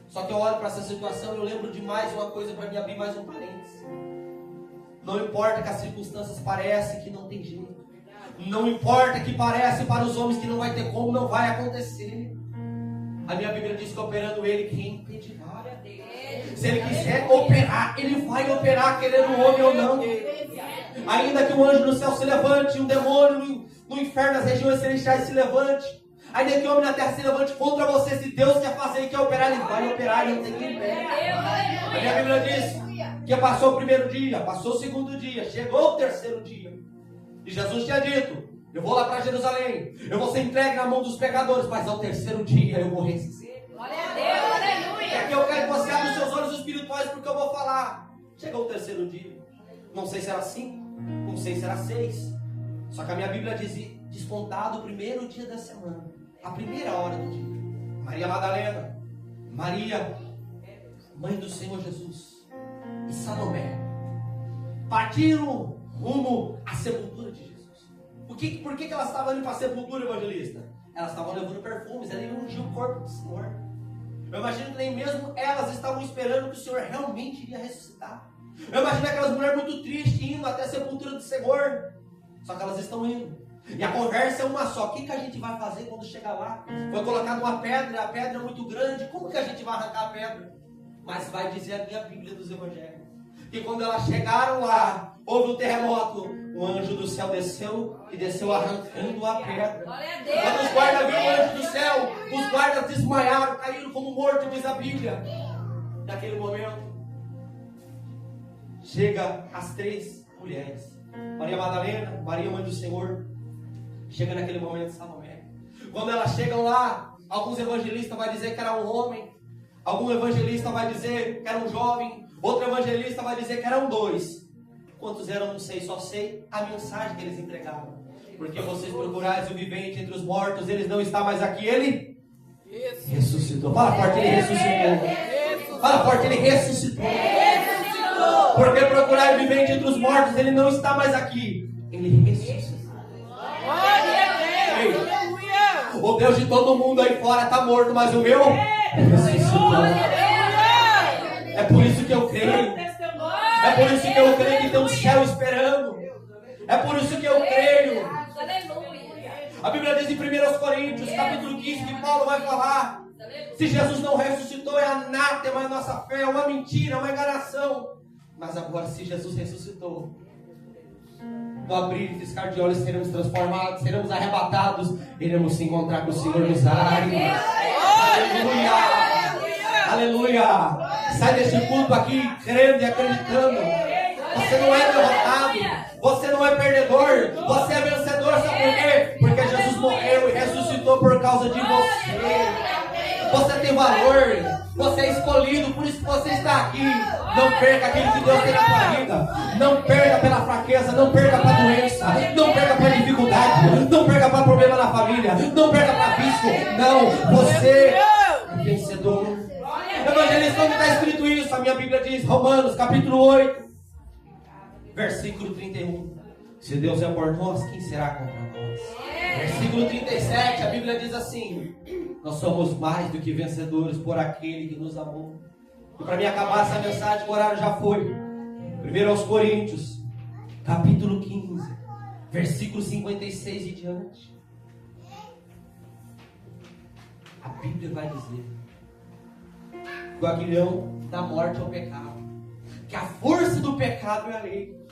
Só que eu olho para essa situação e eu lembro de mais uma coisa para me abrir mais um parênteses. Não importa que as circunstâncias parecem que não tem jeito. Não importa que parece para os homens que não vai ter como, não vai acontecer. A minha Bíblia diz que operando ele, quem impedirá? Se ele quiser operar, ele vai operar, querendo um homem ou não. Ainda que um anjo no céu se levante, um demônio no inferno, nas regiões celestiais se levante, ainda que o homem na terra se levante contra você, se Deus quer fazer e quer operar, ele vai operar, ele não tem quem impede. A minha Bíblia diz que passou o 1º dia, passou o 2º dia, chegou o 3º dia. E Jesus tinha dito: eu vou lá para Jerusalém, eu vou ser entregue na mão dos pecadores, mas ao 3º dia eu vou ressuscitar. Glória a Deus, aleluia. E aqui eu quero que você abra os seus olhos espirituais, porque eu vou falar. Chegou o 3º dia. Não sei se era 5, não sei se era 6. Só que a minha Bíblia diz despontado o 1º dia da semana, a primeira hora do dia. Maria Madalena, Maria, mãe do Senhor Jesus, e Salomé partiram rumo à sepultura de Jesus. Por que elas estavam indo para a sepultura, evangelista? Elas estavam levando perfumes, elas iam ungir o corpo do Senhor. Eu imagino que nem mesmo elas estavam esperando que o Senhor realmente iria ressuscitar. Eu imagino aquelas mulheres muito tristes indo até a sepultura do Senhor. Só que elas estão indo. E a conversa é uma só. O que a gente vai fazer quando chegar lá? Foi colocada uma pedra, a pedra é muito grande. Como que a gente vai arrancar a pedra? Mas vai dizer a minha Bíblia dos Evangelhos que quando elas chegaram lá, houve um terremoto, um anjo do céu desceu e desceu arrancando a pedra. Quando os guardas viram o anjo do céu, os guardas desmaiaram, caíram como mortos, diz a Bíblia. Naquele momento, chega as 3 mulheres, Maria Madalena, Maria mãe do Senhor, chega naquele momento Salomé. Quando elas chegam lá, alguns evangelistas vão dizer que era um homem, algum evangelista vai dizer que era um jovem, outro evangelista vai dizer que eram 2. Quantos eram, não sei, só sei a mensagem que eles entregaram. Porque vocês procurais o vivente entre os mortos, ele não está mais aqui, ele ressuscitou. Fala forte, ele ressuscitou. Fala forte, ele ressuscitou. Porque procurar o vivente entre os mortos, ele não está mais aqui, ele ressuscitou. O Deus de todo mundo aí fora está morto, mas o meu ressuscitou. É por isso que eu creio. É por isso que eu creio que tem um céu esperando. É por isso que eu creio. A Bíblia diz em 1 Coríntios, capítulo 15, que Paulo vai falar: se Jesus não ressuscitou, é anátema a nossa fé, é uma mentira, é uma enganação. Mas agora, se Jesus ressuscitou, no abrir e piscar de olhos seremos transformados, seremos arrebatados, iremos se encontrar com o Senhor nos ares. Aleluia! Aleluia! Sai deste culto aqui crendo e acreditando. Você não é derrotado, você não é perdedor, você é vencedor. Sabe por quê? Porque Jesus morreu e ressuscitou por causa de você. Você tem valor, você é escolhido, por isso que você está aqui. Não perca aquilo que Deus tem na sua vida. Não perca pela fraqueza, não perca pela doença, não perca pela dificuldade, não perca pelo problema na família, não perca para vício. Não, você é vencedor. Evangelista, onde está escrito isso? A minha Bíblia diz, Romanos capítulo 8, versículo 31. Se Deus é por nós, quem será contra nós? Versículo 37, a Bíblia diz assim: nós somos mais do que vencedores por aquele que nos amou. E para mim acabar essa mensagem, o horário já foi. 1 aos Coríntios, capítulo 15, versículo 56 e diante. A Bíblia vai dizer que o aguilhão da morte é o pecado, que a força do pecado é a lei.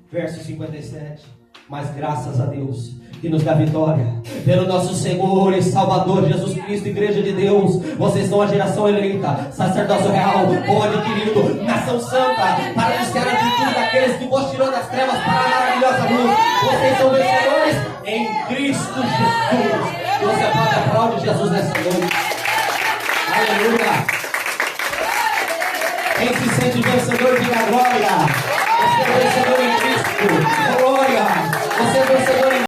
Verso 57. Mas graças a Deus que nos dá vitória pelo nosso Senhor e Salvador Jesus Cristo. Igreja de Deus, vocês são a geração eleita, sacerdócio real, povo adquirido, nação santa, para anunciar a virtude daqueles que vos tirou das trevas para a maravilhosa luz. Vocês são vencedores em Cristo Jesus. Você pode aplaudir Jesus nessa noite. Aleluia.